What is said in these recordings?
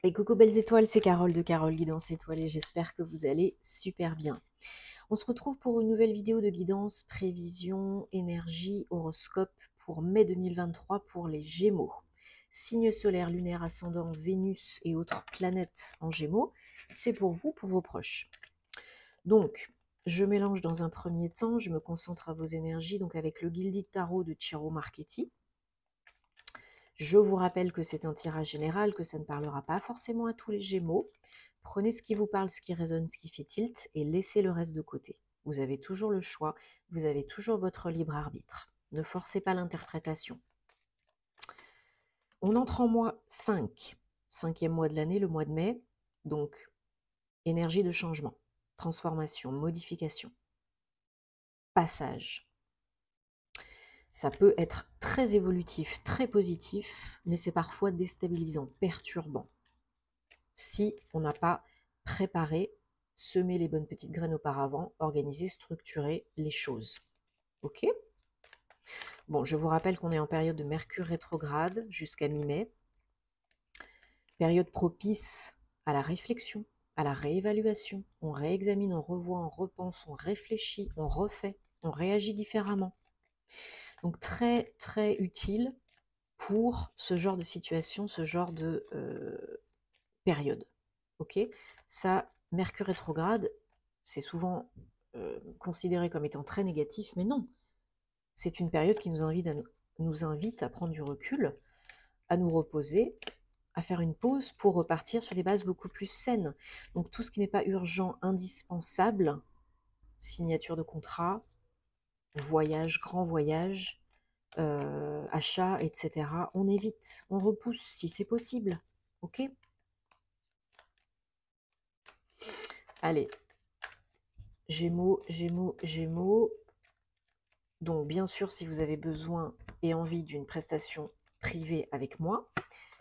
Et coucou belles étoiles, c'est Carole de Carole Guidance Étoilée, j'espère que vous allez super bien. On se retrouve pour une nouvelle vidéo de guidance, prévision, énergie, horoscope pour mai 2023 pour les Gémeaux. Signe solaire, lunaire, ascendant, Vénus et autres planètes en Gémeaux, c'est pour vous, pour vos proches. Donc, je mélange dans un premier temps, je me concentre à vos énergies, donc avec le Gilded Tarot de Ciro Marchetti. Je vous rappelle que c'est un tirage général, que ça ne parlera pas forcément à tous les Gémeaux. Prenez ce qui vous parle, ce qui résonne, ce qui fait tilt, et laissez le reste de côté. Vous avez toujours le choix, vous avez toujours votre libre arbitre. Ne forcez pas l'interprétation. On entre en mois 5, cinquième mois de l'année, le mois de mai. Donc, énergie de changement, transformation, modification, passage. Ça peut être très évolutif, très positif, mais c'est parfois déstabilisant, perturbant. Si on n'a pas préparé, semé les bonnes petites graines auparavant, organisé, structuré les choses. Ok? Bon, je vous rappelle qu'on est en période de Mercure rétrograde jusqu'à mi-mai. Période propice à la réflexion, à la réévaluation. On réexamine, on revoit, on repense, on réfléchit, on refait, on réagit différemment. Donc très très utile pour ce genre de situation, ce genre de période. Ok, ça, Mercure rétrograde, c'est souvent considéré comme étant très négatif, mais non. C'est une période qui nous invite à prendre du recul, à nous reposer, à faire une pause pour repartir sur des bases beaucoup plus saines. Donc tout ce qui n'est pas urgent, indispensable, signature de contrat, voyage, grand voyage, achat, etc., on évite, on repousse si c'est possible. Ok? Allez, Gémeaux, Gémeaux, Gémeaux. Donc bien sûr, si vous avez besoin et envie d'une prestation privée avec moi,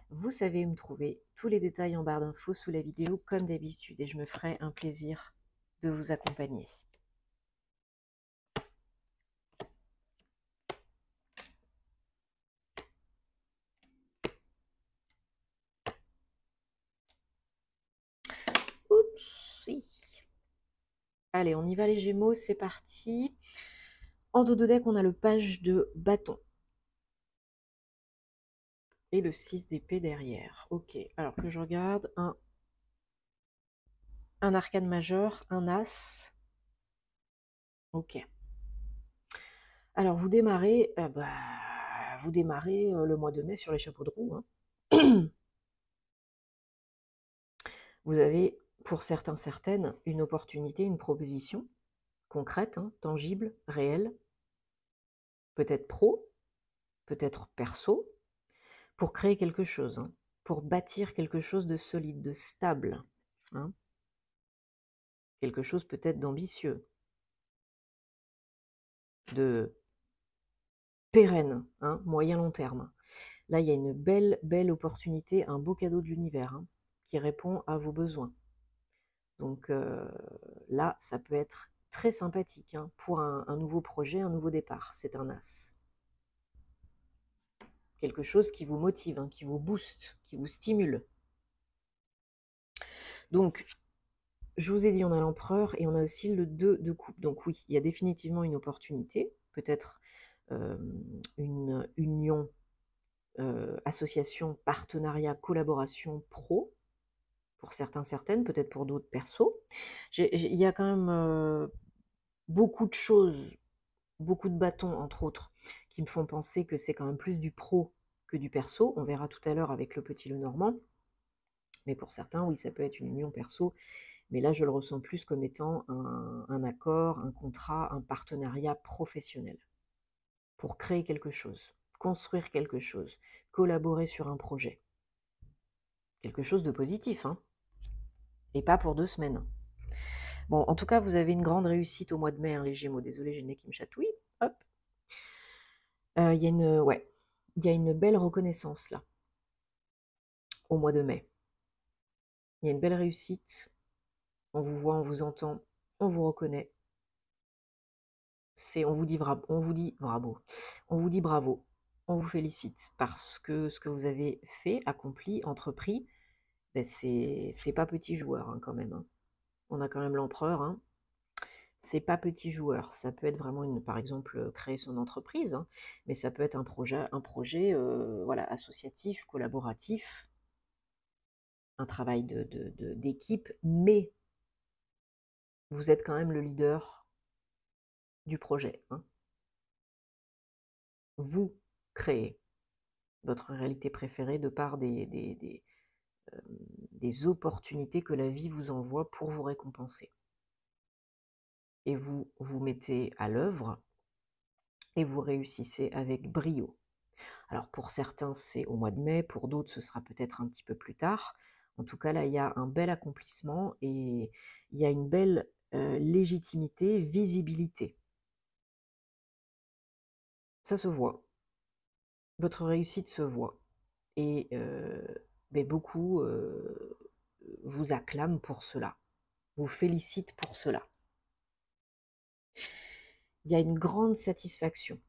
vous savez où me trouver. Tous les détails en barre d'infos sous la vidéo comme d'habitude et je me ferai un plaisir de vous accompagner. Oups. Allez, on y va les Gémeaux, c'est parti. En dos de deck, on a le page de bâton. Et le 6 d'épée derrière. Ok, alors que je regarde, un arcane majeur, un as. Ok. Alors vous démarrez, le mois de mai sur les chapeaux de roue. Hein. Vous avez, pour certains, certaines, une opportunité, une proposition concrète, hein, tangible, réelle, peut-être pro, peut-être perso, pour créer quelque chose, hein, pour bâtir quelque chose de solide, de stable, hein, quelque chose peut-être d'ambitieux, de pérenne, hein, moyen-long terme. Là, il y a une belle, belle opportunité, un beau cadeau de l'univers, hein, qui répond à vos besoins. Donc là, ça peut être très sympathique, hein, pour un nouveau projet, un nouveau départ. C'est un as. Quelque chose qui vous motive, hein, qui vous booste, qui vous stimule. Donc, je vous ai dit, on a l'empereur et on a aussi le 2 de coupe. Donc oui, il y a définitivement une opportunité, peut-être une union, association, partenariat, collaboration pro, pour certains, certaines, peut-être pour d'autres perso. Il y a quand même beaucoup de choses, beaucoup de bâtons, entre autres, qui me font penser que c'est quand même plus du pro que du perso. On verra tout à l'heure avec le petit Lenormand. Mais pour certains, oui, ça peut être une union perso. Mais là, je le ressens plus comme étant un accord, un contrat, un partenariat professionnel pour créer quelque chose, construire quelque chose, collaborer sur un projet. Quelque chose de positif, hein, et pas pour 2 semaines. Bon, en tout cas, vous avez une grande réussite au mois de mai, hein, les Gémeaux. Désolé, j'ai le nez qui me chatouille. Hop. Il y a une belle reconnaissance là, au mois de mai. Il y a une belle réussite. On vous voit, on vous entend, on vous reconnaît. On vous dit bravo, on vous dit bravo, on vous félicite parce que ce que vous avez fait, accompli, entrepris, c'est pas petit joueur, hein, quand même, hein. On a quand même l'empereur, hein. C'est pas petit joueur. Ça peut être vraiment par exemple, créer son entreprise, hein, mais ça peut être un projet, voilà, associatif, collaboratif, un travail d'équipe, mais vous êtes quand même le leader du projet, hein. Vous créez votre réalité préférée de par des opportunités que la vie vous envoie pour vous récompenser. Et vous vous mettez à l'œuvre et vous réussissez avec brio. Alors pour certains, c'est au mois de mai, pour d'autres, ce sera peut-être un petit peu plus tard. En tout cas, là, il y a un bel accomplissement et il y a une belle légitimité, visibilité. Ça se voit. Votre réussite se voit. Et beaucoup vous acclament pour cela, vous félicitent pour cela. Il y a une grande satisfaction,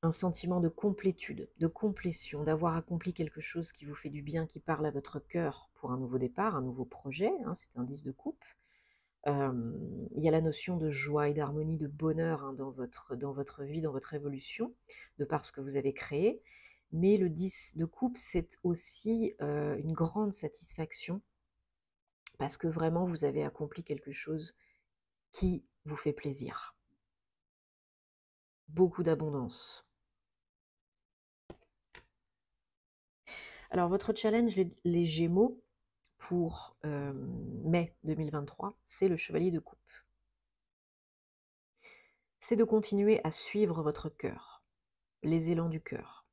un sentiment de complétude, de complétion, d'avoir accompli quelque chose qui vous fait du bien, qui parle à votre cœur pour un nouveau départ, un nouveau projet, hein, c'est un 10 de coupe. Il y a la notion de joie et d'harmonie, de bonheur, hein, dans votre vie, dans votre évolution, de par ce que vous avez créé. Mais le 10 de coupe, c'est aussi une grande satisfaction parce que vraiment vous avez accompli quelque chose qui vous fait plaisir. Beaucoup d'abondance. Alors votre challenge, les Gémeaux, pour mai 2023, c'est le chevalier de coupe. C'est de continuer à suivre votre cœur, les élans du cœur,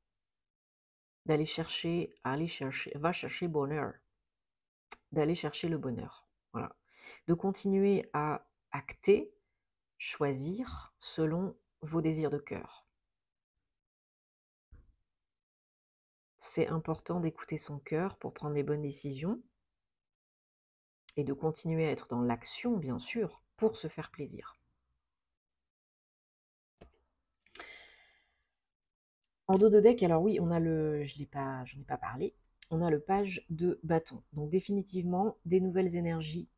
d'aller chercher, va chercher bonheur, d'aller chercher le bonheur. Voilà. De continuer à acter, choisir selon vos désirs de cœur. C'est important d'écouter son cœur pour prendre les bonnes décisions et de continuer à être dans l'action, bien sûr, pour se faire plaisir. En dos de deck, alors oui, on a j'en ai pas parlé, on a le page de bâton. Donc définitivement, des nouvelles énergies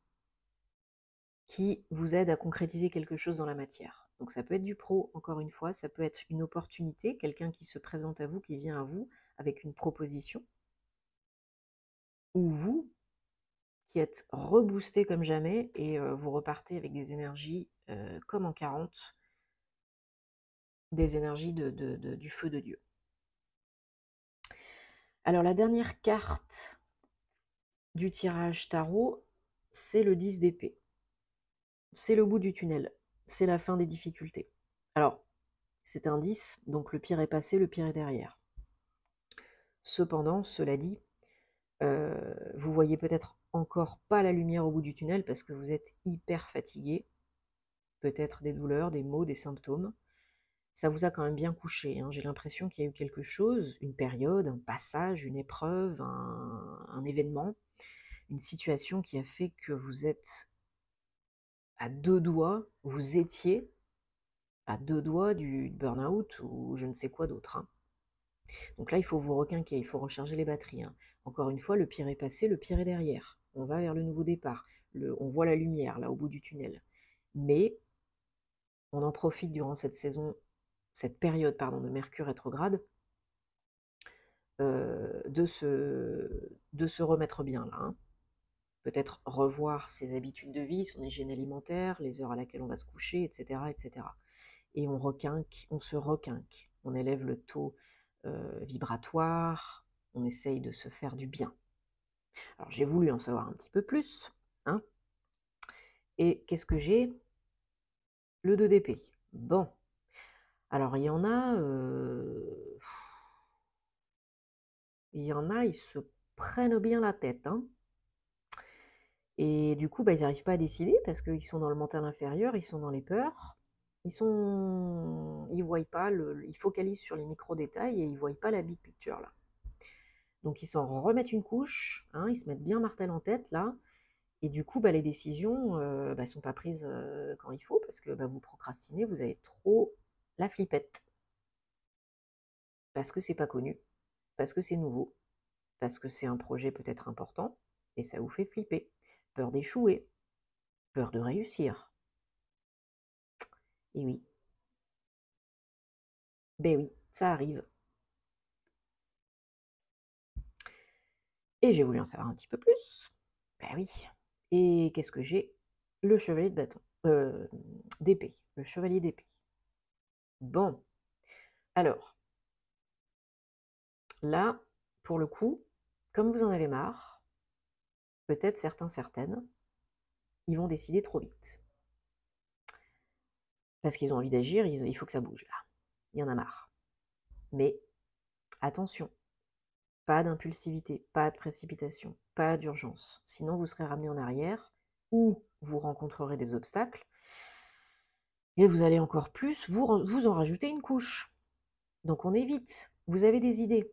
qui vous aident à concrétiser quelque chose dans la matière. Donc ça peut être du pro, encore une fois, ça peut être une opportunité, quelqu'un qui se présente à vous, qui vient à vous avec une proposition, ou vous qui êtes reboosté comme jamais et vous repartez avec des énergies comme en 40, des énergies du feu de Dieu. Alors la dernière carte du tirage tarot, c'est le 10 d'épée. C'est le bout du tunnel, c'est la fin des difficultés. Alors, c'est un 10, donc le pire est passé, le pire est derrière. Cependant, cela dit, vous voyez peut-être encore pas la lumière au bout du tunnel parce que vous êtes hyper fatigué, peut-être des douleurs, des maux, des symptômes. Ça vous a quand même bien couché, hein. J'ai l'impression qu'il y a eu quelque chose, une période, un passage, une épreuve, un événement, une situation qui a fait que vous êtes à deux doigts, vous étiez à deux doigts du burn-out ou je ne sais quoi d'autre, hein. Donc là, il faut vous requinquer, il faut recharger les batteries, hein. Encore une fois, le pire est passé, le pire est derrière. On va vers le nouveau départ. On voit la lumière, là, au bout du tunnel. Mais on en profite durant cette période, pardon, de Mercure rétrograde, de se remettre bien, là, hein. Peut-être revoir ses habitudes de vie, son hygiène alimentaire, les heures à laquelle on va se coucher, etc., etc. Et on se requinque, on élève le taux vibratoire, on essaye de se faire du bien. Alors j'ai voulu en savoir un petit peu plus, hein, et qu'est-ce que j'ai? Le 2 d'épée. Bon, alors ils se prennent bien la tête, hein. Et du coup, ils n'arrivent pas à décider parce qu'ils sont dans le mental inférieur, ils sont dans les peurs, ils voient pas ils focalisent sur les micro-détails et ils voient pas la big picture là. Donc ils s'en remettent une couche, hein, ils se mettent bien martel en tête là, et du coup, les décisions sont pas prises quand il faut parce que vous procrastinez, vous avez trop la flippette. Parce que c'est pas connu, parce que c'est nouveau, parce que c'est un projet peut-être important, et ça vous fait flipper. Peur d'échouer, peur de réussir. Et oui, ben oui, ça arrive. Et j'ai voulu en savoir un petit peu plus. Ben oui. Et qu'est-ce que j'ai? Le chevalier de bâton. D'épée. Le chevalier d'épée. Bon. Alors, là, pour le coup, comme vous en avez marre, peut-être certains, certaines, ils vont décider trop vite. Parce qu'ils ont envie d'agir, il faut que ça bouge là. Il y en a marre. Mais attention, pas d'impulsivité, pas de précipitation, pas d'urgence. Sinon, vous serez ramené en arrière ou vous rencontrerez des obstacles et vous allez encore plus vous en rajouter une couche. Donc on évite. Vous avez des idées.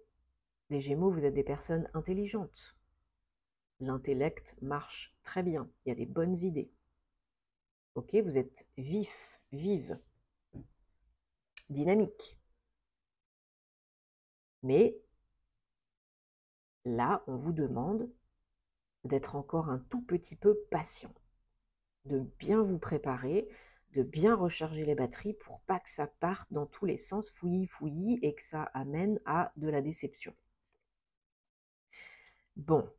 Les Gémeaux, vous êtes des personnes intelligentes. L'intellect marche très bien. Il y a des bonnes idées. Ok, vous êtes vif, vive, dynamique. Mais là, on vous demande d'être encore un tout petit peu patient, de bien vous préparer, de bien recharger les batteries pour pas que ça parte dans tous les sens, fouillis, fouillis, et que ça amène à de la déception. Bon,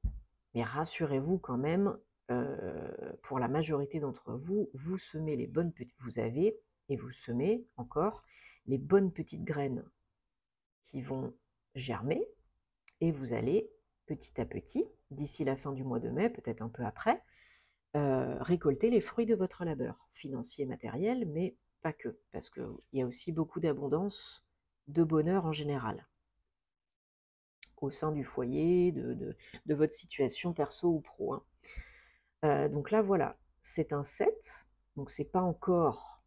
mais rassurez-vous quand même, pour la majorité d'entre vous, vous semez les bonnes petites, vous avez, et vous semez encore, les bonnes petites graines qui vont germer, et vous allez petit à petit, d'ici la fin du mois de mai, peut-être un peu après, récolter les fruits de votre labeur, financier, matériel, mais pas que, parce qu'il y a aussi beaucoup d'abondance, de bonheur en général, au sein du foyer, de votre situation perso ou pro, hein. Donc là, voilà, c'est un 7, donc c'est pas encore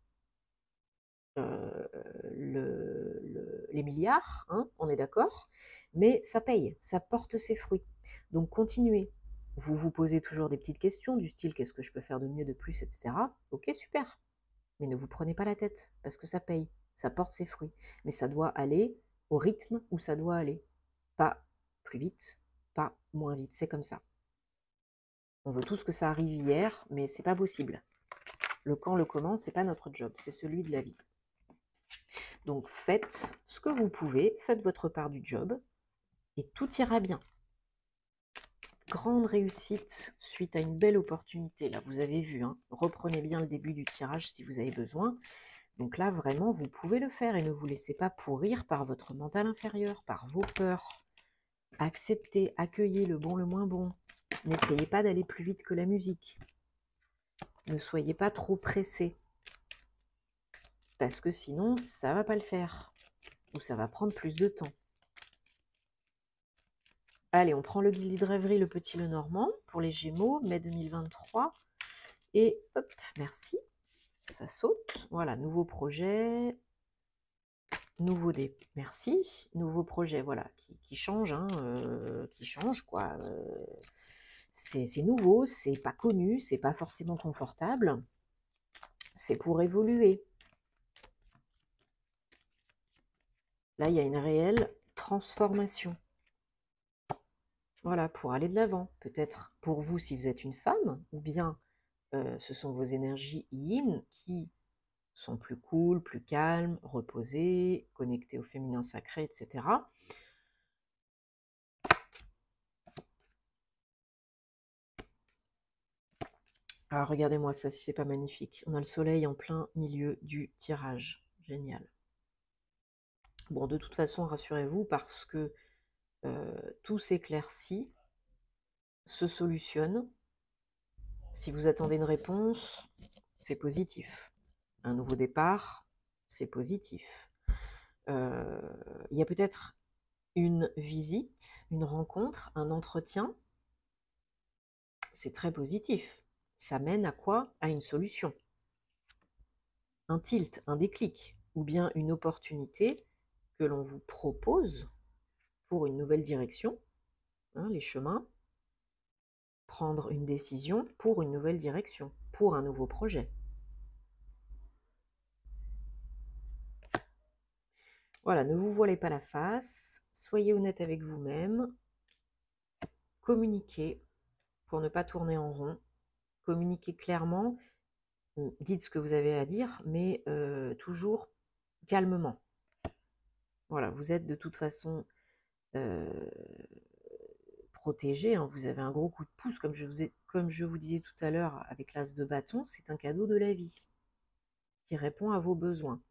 les milliards, hein, on est d'accord, mais ça paye, ça porte ses fruits. Donc continuez. Vous vous posez toujours des petites questions du style qu'est-ce que je peux faire de mieux, de plus, etc. Ok, super. Mais ne vous prenez pas la tête, parce que ça paye, ça porte ses fruits. Mais ça doit aller au rythme où ça doit aller. Pas plus vite, pas moins vite, c'est comme ça. On veut tous que ça arrive hier, mais c'est pas possible. Le quand, le comment, c'est pas notre job, c'est celui de la vie. Donc faites ce que vous pouvez, faites votre part du job, et tout ira bien. Grande réussite suite à une belle opportunité. Là, vous avez vu, hein, reprenez bien le début du tirage si vous avez besoin. Donc là, vraiment, vous pouvez le faire et ne vous laissez pas pourrir par votre mental inférieur, par vos peurs. Acceptez, accueillez le bon, le moins bon. N'essayez pas d'aller plus vite que la musique. Ne soyez pas trop pressé. Parce que sinon, ça ne va pas le faire. Ou ça va prendre plus de temps. Allez, on prend le guide rêverie, le petit le normand, pour les Gémeaux, mai 2023. Et hop, merci. Ça saute. Voilà, nouveau projet. Merci. Nouveau projet, voilà, qui change, hein, qui change, quoi. C'est nouveau, c'est pas connu, c'est pas forcément confortable. C'est pour évoluer. Là, il y a une réelle transformation. Voilà, pour aller de l'avant. Peut-être pour vous si vous êtes une femme, ou bien ce sont vos énergies yin qui sont plus cool, plus calmes, reposées, connectées au féminin sacré, etc. Alors regardez-moi ça, si c'est pas magnifique. On a le soleil en plein milieu du tirage. Génial. Bon, de toute façon, rassurez-vous, parce que tout s'éclaircit, se solutionne. Si vous attendez une réponse, c'est positif. Un nouveau départ, c'est positif. Il y a peut-être une visite, une rencontre, un entretien. C'est très positif. Ça mène à quoi? À une solution. Un tilt, un déclic, ou bien une opportunité que l'on vous propose pour une nouvelle direction, hein, les chemins, prendre une décision pour une nouvelle direction, pour un nouveau projet. Voilà, ne vous voilez pas la face, soyez honnête avec vous-même, communiquez, pour ne pas tourner en rond. Communiquez clairement, dites ce que vous avez à dire, mais toujours calmement. Voilà, vous êtes de toute façon protégé, hein, vous avez un gros coup de pouce, comme je vous disais tout à l'heure avec l'as de bâton, c'est un cadeau de la vie qui répond à vos besoins.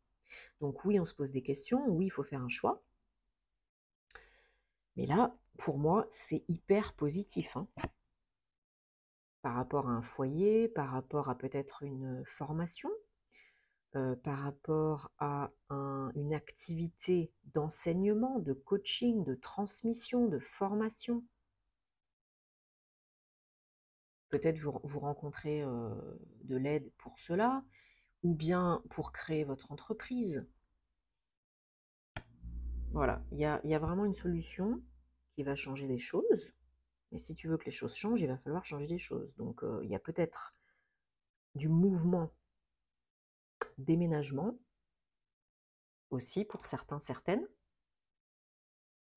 Donc oui, on se pose des questions, oui, il faut faire un choix. Mais là, pour moi, c'est hyper positif, hein, par rapport à un foyer, par rapport à peut-être une formation, par rapport à une activité d'enseignement, de coaching, de transmission, de formation. Peut-être vous rencontrez de l'aide pour cela, ou bien pour créer votre entreprise. Voilà, il y a vraiment une solution qui va changer des choses. Mais si tu veux que les choses changent, il va falloir changer des choses. Donc il y a peut-être du mouvement déménagement aussi pour certains, certaines.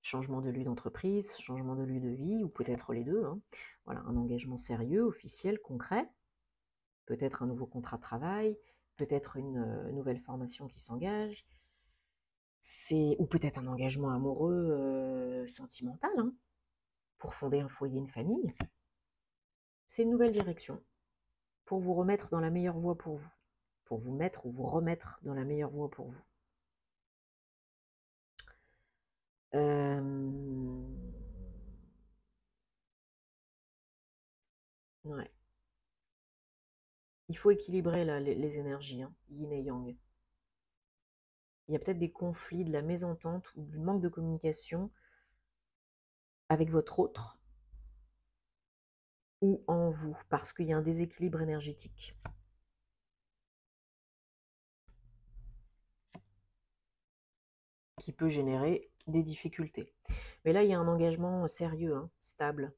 Changement de lieu d'entreprise, changement de lieu de vie, ou peut-être les deux, hein. Voilà, un engagement sérieux, officiel, concret. Peut-être un nouveau contrat de travail, peut-être une nouvelle formation qui s'engage. Ou peut-être un engagement amoureux, sentimental, hein, pour fonder un foyer, une famille. C'est une nouvelle direction pour vous remettre dans la meilleure voie pour vous. Pour vous mettre ou vous remettre dans la meilleure voie pour vous. Ouais. Il faut équilibrer là, les énergies, hein, yin et yang. Il y a peut-être des conflits, de la mésentente ou du manque de communication avec votre autre ou en vous, parce qu'il y a un déséquilibre énergétique qui peut générer des difficultés. Mais là, il y a un engagement sérieux, hein, stable.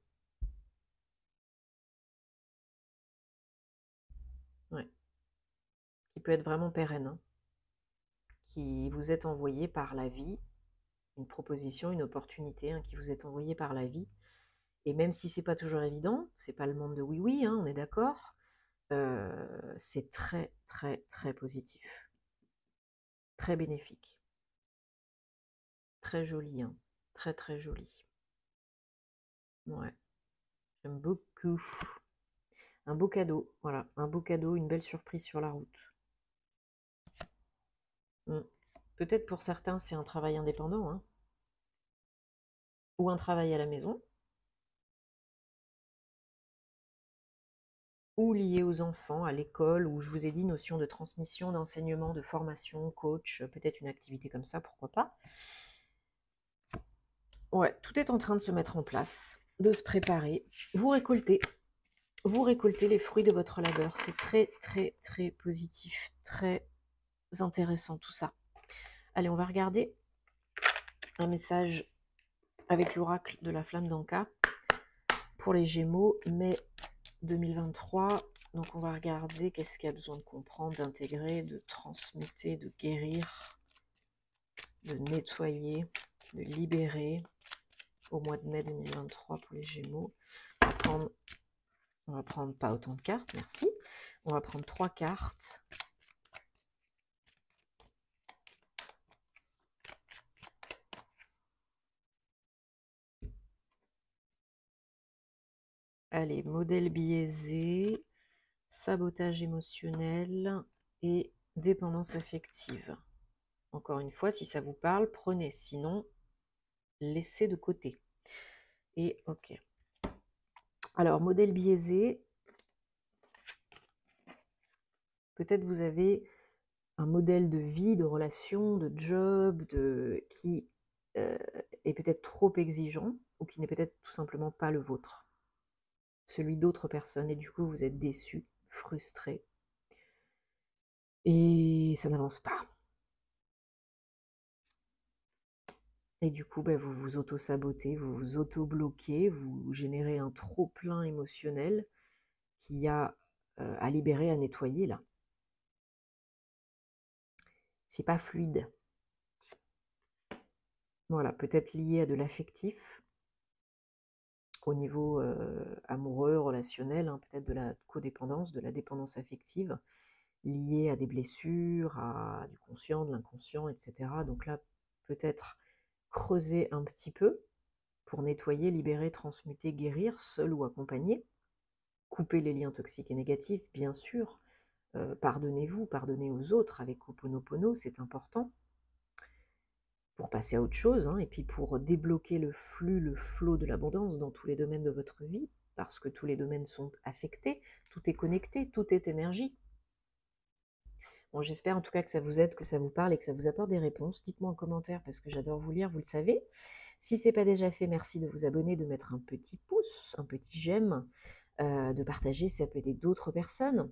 Ouais. Qui peut être vraiment pérenne, hein, qui vous est envoyé par la vie, une proposition, une opportunité, hein, qui vous est envoyée par la vie. Et même si c'est pas toujours évident, c'est pas le monde de oui-oui, hein, on est d'accord, c'est très, très, très positif. Très bénéfique. Très joli, hein. Très, très joli. Ouais, j'aime beaucoup. Un beau cadeau, voilà. Un beau cadeau, une belle surprise sur la route. Peut-être pour certains, c'est un travail indépendant, hein, ou un travail à la maison, ou lié aux enfants, à l'école, où je vous ai dit notion de transmission, d'enseignement, de formation, coach, peut-être une activité comme ça, pourquoi pas. Ouais, tout est en train de se mettre en place, de se préparer. Vous récoltez les fruits de votre labeur. C'est très, très, très positif, très intéressant tout ça. Allez, on va regarder un message avec l'oracle de la flamme d'Anka pour les Gémeaux, mai 2023. Donc on va regarder qu'est-ce qu'il y a besoin de comprendre, d'intégrer, de transmettre, de guérir, de nettoyer, de libérer au mois de mai 2023 pour les Gémeaux. On va prendre pas autant de cartes, merci. On va prendre 3 cartes. Allez, modèle biaisé, sabotage émotionnel et dépendance affective. Encore une fois, si ça vous parle, prenez. Sinon, laissez de côté. Et ok. Alors, modèle biaisé. Peut-être vous avez un modèle de vie, de relation, de job, qui est peut-être trop exigeant ou qui n'est peut-être tout simplement pas le vôtre. Celui d'autres personnes. Et du coup, vous êtes déçu, frustré. Et ça n'avance pas. Et du coup, vous vous auto-sabotez, vous vous auto-bloquez, vous générez un trop-plein émotionnel qui a à libérer, à nettoyer là. C'est pas fluide. Voilà, peut-être lié à de l'affectif, au niveau amoureux, relationnel, hein, peut-être de la codépendance, de la dépendance affective, liée à des blessures, à du conscient, de l'inconscient, etc. Donc là, peut-être creuser un petit peu pour nettoyer, libérer, transmuter, guérir, seul ou accompagné. Couper les liens toxiques et négatifs, bien sûr. Pardonnez-vous, pardonnez aux autres avec Ho'oponopono, c'est important. Pour passer à autre chose, hein, et puis pour débloquer le flux, le flot de l'abondance dans tous les domaines de votre vie, parce que tous les domaines sont affectés, tout est connecté, tout est énergie. Bon, j'espère en tout cas que ça vous aide, que ça vous parle et que ça vous apporte des réponses. Dites-moi en commentaire parce que j'adore vous lire, vous le savez. Si ce n'est pas déjà fait, merci de vous abonner, de mettre un petit pouce, un petit j'aime, de partager si ça peut aider d'autres personnes.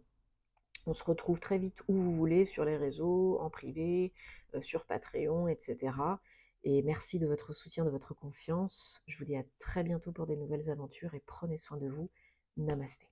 On se retrouve très vite où vous voulez, sur les réseaux, en privé, sur Patreon, etc. Et merci de votre soutien, de votre confiance. Je vous dis à très bientôt pour des nouvelles aventures et prenez soin de vous. Namasté.